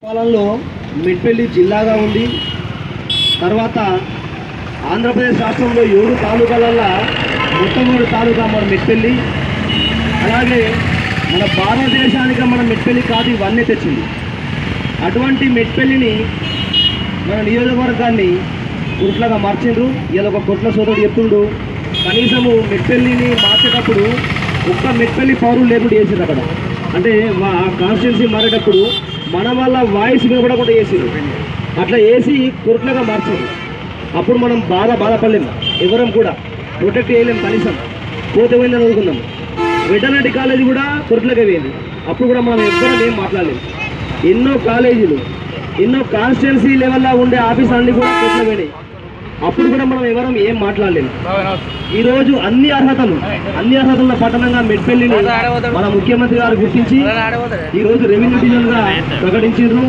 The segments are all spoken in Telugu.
పాలనలో మెట్పల్లి జిల్లాగా ఉంది. తర్వాత ఆంధ్రప్రదేశ్ రాష్ట్రంలో 7 తాలూకాలలో మొట్టమొదటి తాలూకా మన మెట్పల్లి. అలాగే మన భారతదేశానికి మన మెట్పల్లి కాదు ఇవన్నీ తెచ్చింది. అటువంటి మెట్పల్లిని మన నియోజకవర్గాన్ని కుట్లగా మార్చిండ్రు. ఇలా ఒక కుట్ల సోదరుడు చెప్తుండు, కనీసము మెట్పల్లిని మార్చేటప్పుడు ఒక్క మెట్పల్లి పౌరులు లేకుండా చేసిండ్రు. అక్కడ అంటే మా కాన్స్టిట్యున్సీ మారేటప్పుడు మన వల్ల వాయిస్ వినపడకుండా చేసిండ్రు. అట్లా వేసి కుట్లగా మార్చారు. అప్పుడు మనం బాధపడలేము, ఎవరం కూడా ప్రొటెక్ట్ చేయలేము. కనీసం పోతే పోయిందని చదువుకున్నాం. వెటర్నరీ కాలేజీ కూడా కుట్లగా వేయండి. అప్పుడు కూడా మనం ఎవ్వరం ఏం మాట్లాడలేము. ఎన్నో కాలేజీలు, ఎన్నో కాన్స్టిట్యున్సీ లెవెల్లో ఉండే ఆఫీసులన్నీ కూడా కుట్ల వేయాలి. అప్పుడు కూడా మనం ఎవరం ఏం మాట్లాడలేము. ఈరోజు అన్ని అర్హతల పట్టణంగా మెట్పల్లిని మన ముఖ్యమంత్రి గారు గుర్తించి ఈరోజు రెవెన్యూ డివిజన్గా ప్రకటించారు.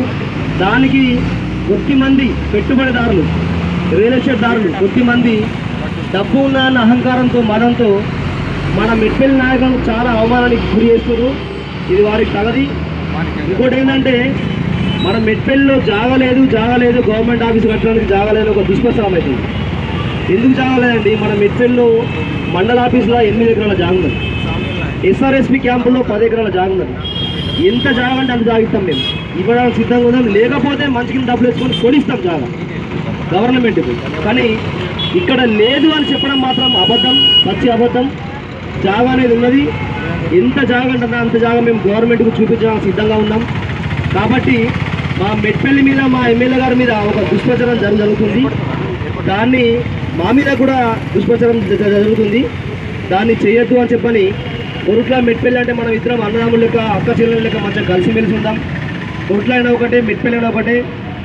దానికి కొద్దిమంది పెట్టుబడిదారులు, రియల్ ఎస్టేట్ దారులు, కొద్దిమంది డబ్బు ఉన్న అహంకారంతో మదంతో మన మెట్పల్లి నాయకులకు చాలా అవమానానికి గురి చేస్తున్నారు. ఇది వారికి తగది. ఇంకోటి ఏంటంటే మన మెట్పల్లిలో జాగలేదు గవర్నమెంట్ ఆఫీస్ కట్టడానికి జాగలేదు ఒక దుష్ప్రచారం అవుతుంది. ఎందుకు జాగలేదండి? మన మెట్పల్లిలో మండల ఆఫీసులో 8 ఎకరాల జాగున్నది, ఎస్ఆర్ఎస్పి క్యాంపులో 10 ఎకరాల జాగున్నది. ఎంత జాగంటే అంత జాగిస్తాం మేము, ఇవ్వడానికి సిద్ధంగా ఉన్నాం. లేకపోతే మంచి కింద డబ్బులు వేసుకొని కొనిస్తాం జాగా గవర్నమెంట్కి. కానీ ఇక్కడ లేదు అని చెప్పడం మాత్రం అబద్ధం, పచ్చి అబద్ధం. జాగా అనేది ఉన్నది. ఎంత జాగా అంటే అంత జాగా మేము గవర్నమెంట్కు చూపించడానికి సిద్ధంగా ఉన్నాం. కాబట్టి మా మెట్పల్లి మీద, మా ఎమ్మెల్యే గారి మీద ఒక దుష్ప్రచారం జరుగుతుంది. దాన్ని మా మీద కూడా దుష్ప్రచారం జరుగుతుంది. దాన్ని చేయొద్దు అని చెప్పని కొరుట్ల మెట్పల్లి అంటే మనం ఇద్దరం అన్నదమ్ముల లెక్క, అక్క చెల్లెల లెక్క మంచిగా కలిసిమెలిసి ఉంటాం. కొరుట్ల అయినా ఒకటే, మెట్పల్లి అయినా ఒకటే.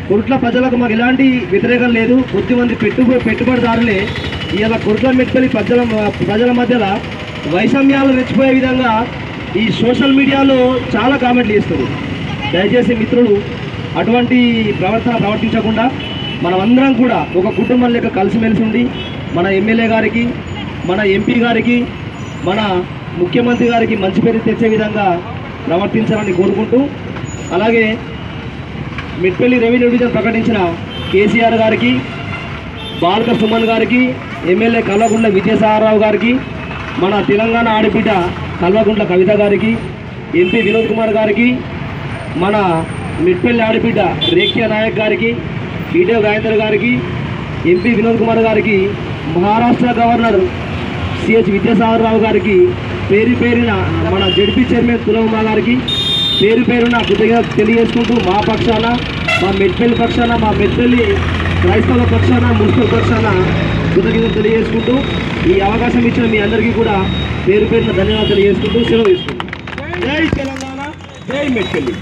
కొరుట్ల ప్రజలకు మాకు ఎలాంటి వ్యతిరేకం లేదు. కొద్దిమంది పెట్టుబడిదారులే ఇలా కొరుట్ల మెట్పల్లి ప్రజల మధ్యలో వైషమ్యాలు రెచ్చిపోయే విధంగా ఈ సోషల్ మీడియాలో చాలా కామెంట్లు చేస్తారు. దయచేసి మిత్రులు అటువంటి ప్రవర్తించకుండా మనమందరం కూడా ఒక కుటుంబం లెక్క కలిసిమెలిసి ఉండి మన ఎమ్మెల్యే గారికి, మన ఎంపీ గారికి, మన ముఖ్యమంత్రి గారికి మంచి పేరు తెచ్చే విధంగా ప్రవర్తించాలని కోరుకుంటూ, అలాగే మెట్పల్లి రెవెన్యూ డివిజన్ ప్రకటించిన కేసీఆర్ గారికి, బాల్క సుమన్ గారికి, ఎమ్మెల్యే కల్వకుంట్ల విజయసాయిరావు గారికి, మన తెలంగాణ ఆడబిడ్డ కల్వకుంట్ల కవిత గారికి, ఎంపీ వినోద్ కుమార్ గారికి, మన మెట్పల్లి ఆడబిడ్డ రేఖ్య నాయక్ గారికి, ఈటెల రాజేందర్ గారికి, ఎంపీ వినోద్ కుమార్ గారికి, మహారాష్ట్ర గవర్నర్ సిహెచ్ విద్యాసాగరరావు గారికి, పేరున మన జడ్పీ చైర్మన్ తులమ్మ గారికి పేరున కృతజ్ఞత తెలియజేసుకుంటూ మా పక్షాన, మా మెట్పల్లి పక్షాన, మా మెట్పల్లి క్రైస్తవ పక్షాన, మున్సిపల్ పక్షాన కృతజ్ఞత తెలియజేసుకుంటూ ఈ అవకాశం ఇచ్చిన మీ అందరికీ కూడా పేరున ధన్యవాదాలు తెలియజేసుకుంటూ సెలవు తీసుకుంటాం. జై తెలంగాణ, జై మెట్పల్లి.